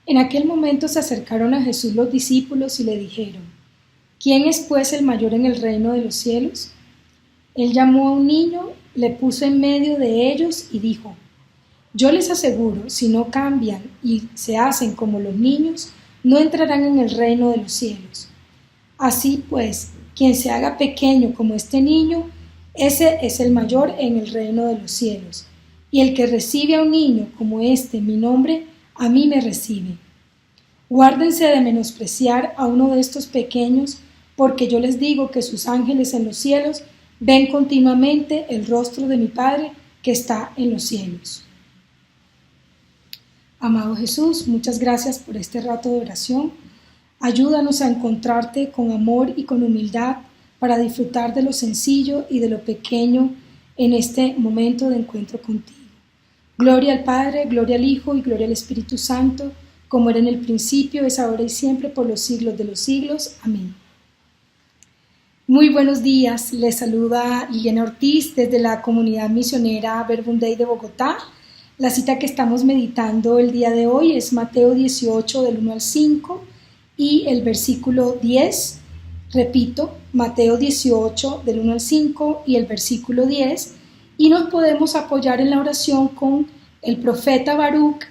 En aquel momento se acercaron a Jesús los discípulos y le dijeron: ¿Quién es pues el mayor en el reino de los cielos? Él llamó a un niño, le puso en medio de ellos y dijo: Yo les aseguro, si no cambian y se hacen como los niños, no entrarán en el reino de los cielos. Así pues, quien se haga pequeño como este niño, ese es el mayor en el reino de los cielos. Y el que recibe a un niño como este en mi nombre, a mí me recibe. Guárdense de menospreciar a uno de estos pequeños, porque yo les digo que sus ángeles en los cielos ven continuamente el rostro de mi Padre que está en los cielos. Amado Jesús, muchas gracias por este rato de oración. Ayúdanos a encontrarte con amor y con humildad para disfrutar de lo sencillo y de lo pequeño en este momento de encuentro contigo. Gloria al Padre, gloria al Hijo y gloria al Espíritu Santo, como era en el principio, es ahora y siempre, por los siglos de los siglos. Amén. Muy buenos días, les saluda Liliana Ortiz desde la comunidad misionera Verbum Dei de Bogotá. La cita que estamos meditando el día de hoy es Mateo 18 del 1 al 5 y el versículo 10. Repito, Mateo 18 del 1 al 5 y el versículo 10. Y nos podemos apoyar en la oración con el profeta Baruch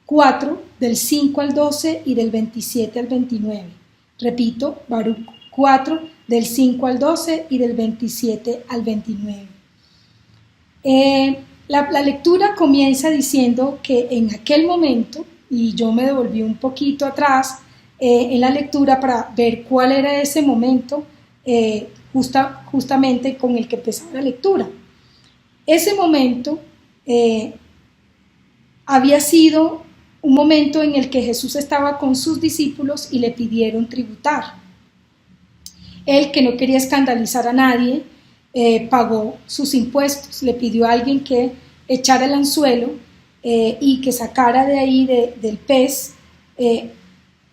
4 del 5 al 12 y del 27 al 29. Repito, Baruch 4 del 5 al 12 y del 27 al 29. La lectura comienza diciendo que en aquel momento, y yo me devolví un poquito atrás en la lectura para ver cuál era ese momento justamente con el que empezaba la lectura. Ese momento había sido un momento en el que Jesús estaba con sus discípulos y le pidieron tributar. Él, que no quería escandalizar a nadie, pagó sus impuestos, le pidió a alguien que echara el anzuelo y que sacara de ahí del pez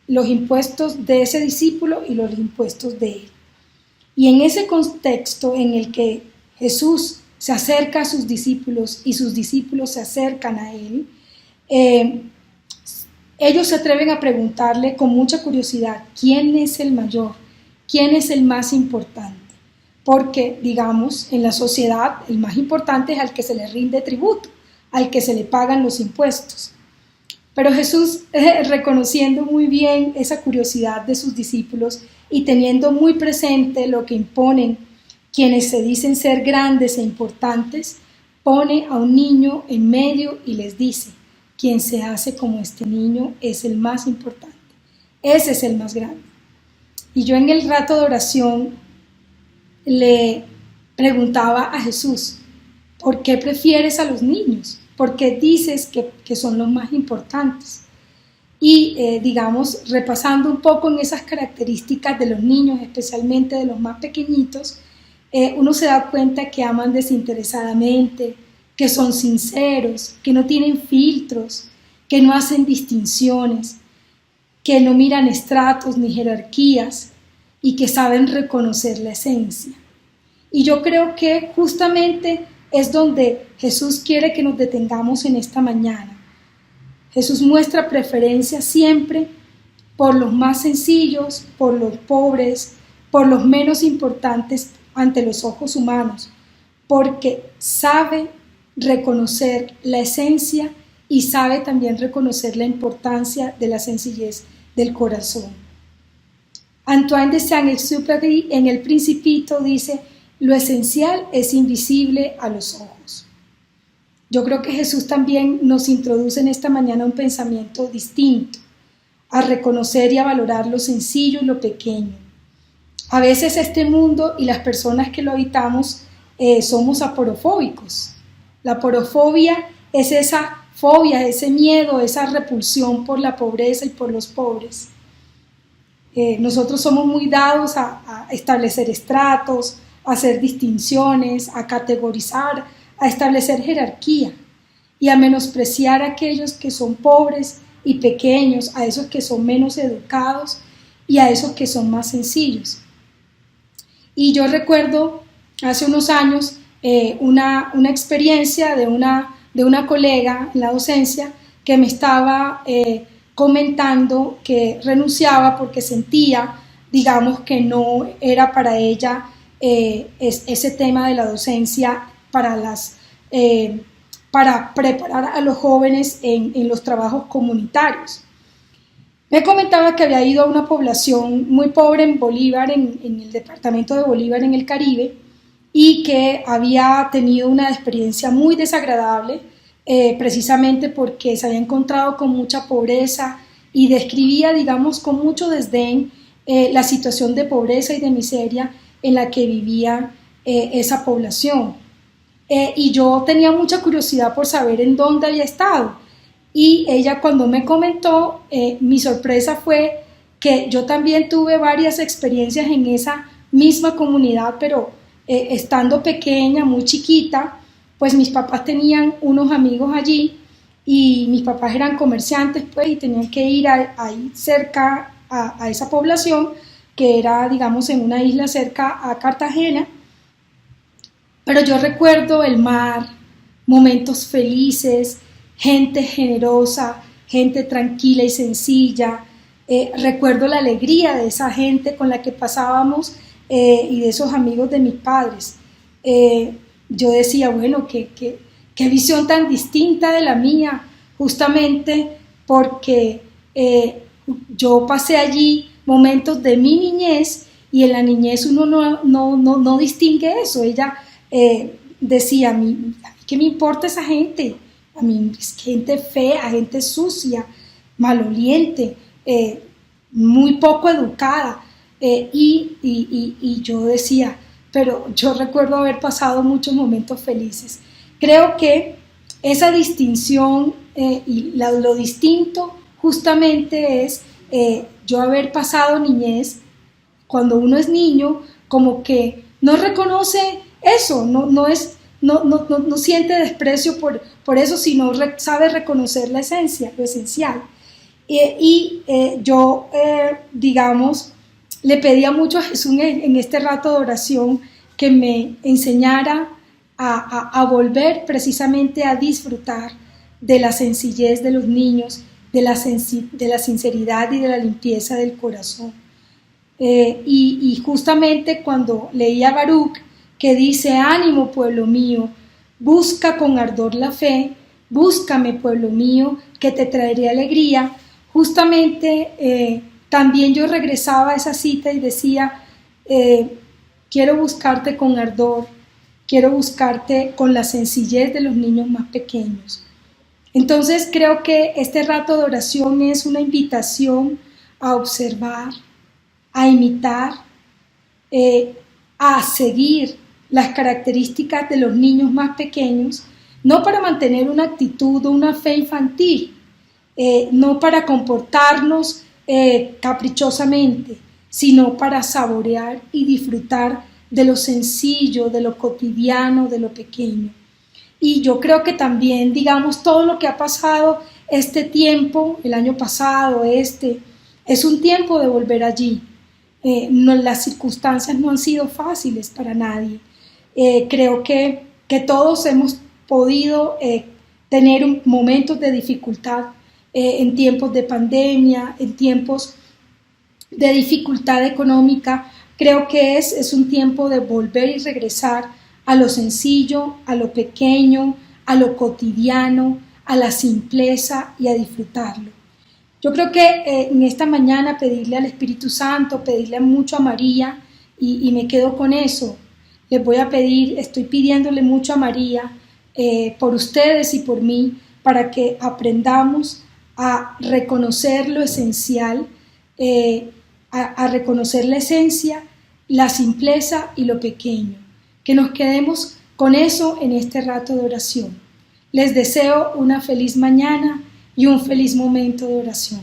los impuestos de ese discípulo y los impuestos de él. Y en ese contexto en el que Jesús se acerca a sus discípulos y sus discípulos se acercan a él, ellos se atreven a preguntarle con mucha curiosidad: ¿quién es el mayor? ¿Quién es el más importante? Porque, digamos, en la sociedad el más importante es al que se le rinde tributo, al que se le pagan los impuestos. Pero Jesús, reconociendo muy bien esa curiosidad de sus discípulos y teniendo muy presente lo que imponen quienes se dicen ser grandes e importantes, pone a un niño en medio y les dice: quien se hace como este niño es el más importante, ese es el más grande. Y yo en el rato de oración le preguntaba a Jesús: ¿por qué prefieres a los niños? ¿Por qué dices que son los más importantes? Y digamos, repasando un poco en esas características de los niños, especialmente de los más pequeñitos, uno se da cuenta que aman desinteresadamente, que son sinceros, que no tienen filtros, que no hacen distinciones, que no miran estratos ni jerarquías y que saben reconocer la esencia. Y yo creo que justamente es donde Jesús quiere que nos detengamos en esta mañana. Jesús muestra preferencia siempre por los más sencillos, por los pobres, por los menos importantes ante los ojos humanos, porque sabe reconocer la esencia y sabe también reconocer la importancia de la sencillez del corazón. Antoine de Saint-Exupéry en El Principito dice: lo esencial es invisible a los ojos. Yo creo que Jesús también nos introduce en esta mañana un pensamiento distinto, a reconocer y a valorar lo sencillo y lo pequeño. A veces este mundo y las personas que lo habitamos somos aporofóbicos. La aporofobia es esa fobia, ese miedo, esa repulsión por la pobreza y por los pobres. Nosotros somos muy dados a establecer estratos, a hacer distinciones, a categorizar, a establecer jerarquía y a menospreciar a aquellos que son pobres y pequeños, a esos que son menos educados y a esos que son más sencillos. Y yo recuerdo hace unos años una experiencia de una colega en la docencia que me estaba comentando que renunciaba porque sentía, digamos, que no era para ella ese tema de la docencia para preparar a los jóvenes en los trabajos comunitarios. Me comentaba que había ido a una población muy pobre en Bolívar, en el departamento de Bolívar, en el Caribe, y que había tenido una experiencia muy desagradable, precisamente porque se había encontrado con mucha pobreza y describía, digamos, con mucho desdén la situación de pobreza y de miseria en la que vivía esa población. Y yo tenía mucha curiosidad por saber en dónde había estado. Y ella, cuando me comentó, mi sorpresa fue que yo también tuve varias experiencias en esa misma comunidad, pero estando pequeña, muy chiquita, pues mis papás tenían unos amigos allí y mis papás eran comerciantes, pues, y tenían que ir ahí cerca a esa población, que era, digamos, en una isla cerca a Cartagena. Pero yo recuerdo el mar, momentos felices, gente generosa, gente tranquila y sencilla. Recuerdo la alegría de esa gente con la que pasábamos y de esos amigos de mis padres. Yo decía, bueno, qué visión tan distinta de la mía, justamente porque yo pasé allí momentos de mi niñez y en la niñez uno no distingue eso. Ella decía, a mí, ¿qué me importa esa gente? A mí es gente fea, gente sucia, maloliente, muy poco educada. Y yo decía, pero yo recuerdo haber pasado muchos momentos felices. Creo que esa distinción y lo distinto justamente es yo haber pasado niñez. Cuando uno es niño, como que no reconoce eso, no siente desprecio por eso, sino sabe reconocer la esencia, lo esencial. Yo, digamos, le pedía mucho a Jesús en este rato de oración que me enseñara a volver precisamente a disfrutar de la sencillez de los niños, de la sinceridad y de la limpieza del corazón. Y justamente cuando leía Baruch, que dice, ánimo pueblo mío, busca con ardor la fe, búscame pueblo mío, que te traeré alegría, justamente también yo regresaba a esa cita y decía, quiero buscarte con ardor, quiero buscarte con la sencillez de los niños más pequeños. Entonces creo que este rato de oración es una invitación a observar, a imitar, a seguir las características de los niños más pequeños, no para mantener una actitud o una fe infantil, no para comportarnos caprichosamente, sino para saborear y disfrutar de lo sencillo, de lo cotidiano, de lo pequeño. Y yo creo que también, digamos, todo lo que ha pasado este tiempo, el año pasado, es un tiempo de volver allí. Las circunstancias no han sido fáciles para nadie. Creo que todos hemos podido tener momentos de dificultad en tiempos de pandemia, en tiempos de dificultad económica. Creo que es un tiempo de volver y regresar a lo sencillo, a lo pequeño, a lo cotidiano, a la simpleza y a disfrutarlo. Yo creo que en esta mañana pedirle al Espíritu Santo, pedirle mucho a María, y me quedo con eso. Les voy a pedir, estoy pidiéndole mucho a María por ustedes y por mí, para que aprendamos a reconocer lo esencial, a reconocer la esencia, la simpleza y lo pequeño. Que nos quedemos con eso en este rato de oración. Les deseo una feliz mañana y un feliz momento de oración.